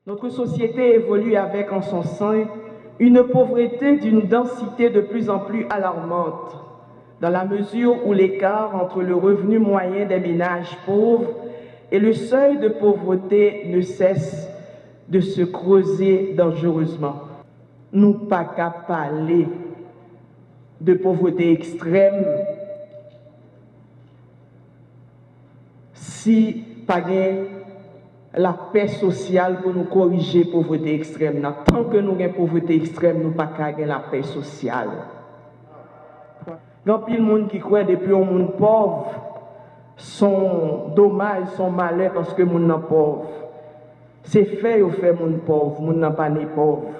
Notre société évolue avec en son sein une pauvreté d'une densité de plus en plus alarmante, dans la mesure où l'écart entre le revenu moyen des ménages pauvres et le seuil de pauvreté ne cesse de se creuser dangereusement. Nous pas qu'à parler de pauvreté extrême si pas la paix sociale pour nous corriger la pauvreté extrême. Tant que nous avons pauvreté extrême, nous pas qu'à la paix sociale. Il y a pile de monde qui croit depuis un monde pauvre, son dommage, son malheur parce que le monde est pauvre. C'est fait au fait monde pauvre, monde n'est pas né pauvre.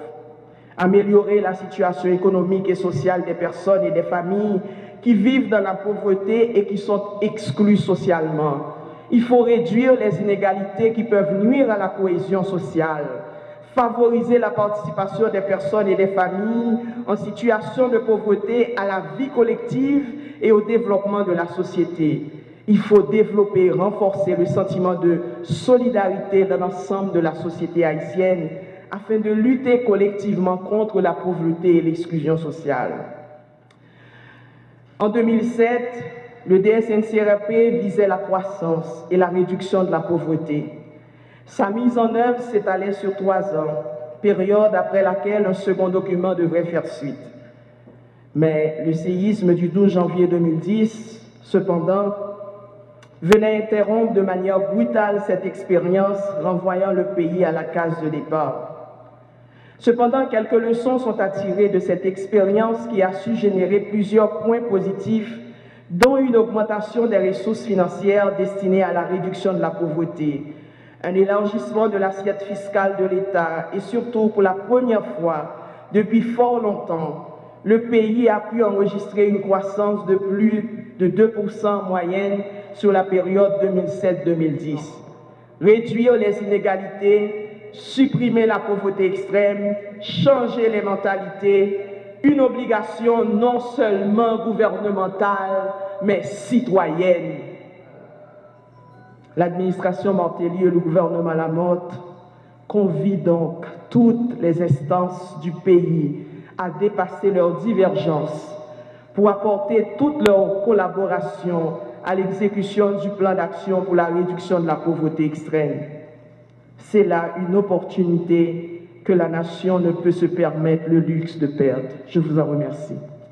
Améliorer la situation économique et sociale des personnes et des familles qui vivent dans la pauvreté et qui sont exclues socialement. Il faut réduire les inégalités qui peuvent nuire à la cohésion sociale, favoriser la participation des personnes et des familles en situation de pauvreté à la vie collective et au développement de la société. Il faut développer et renforcer le sentiment de solidarité dans l'ensemble de la société haïtienne afin de lutter collectivement contre la pauvreté et l'exclusion sociale. En 2007, le DSNCRP visait la croissance et la réduction de la pauvreté. Sa mise en œuvre s'étalait sur 3 ans, période après laquelle un second document devrait faire suite. Mais le séisme du 12 janvier 2010, cependant, venait interrompre de manière brutale cette expérience, renvoyant le pays à la case de départ. Cependant, quelques leçons sont à tirer de cette expérience qui a su générer plusieurs points positifs, dont une augmentation des ressources financières destinées à la réduction de la pauvreté, un élargissement de l'assiette fiscale de l'État et surtout, pour la première fois depuis fort longtemps, le pays a pu enregistrer une croissance de plus de 2% en moyenne sur la période 2007-2010. Réduire les inégalités, supprimer la pauvreté extrême, changer les mentalités, une obligation non seulement gouvernementale, mais citoyenne. L'administration Martelly et le gouvernement Lamotte convient donc toutes les instances du pays à dépasser leurs divergences pour apporter toute leur collaboration à l'exécution du plan d'action pour la réduction de la pauvreté extrême. C'est là une opportunité que la nation ne peut se permettre le luxe de perdre. Je vous en remercie.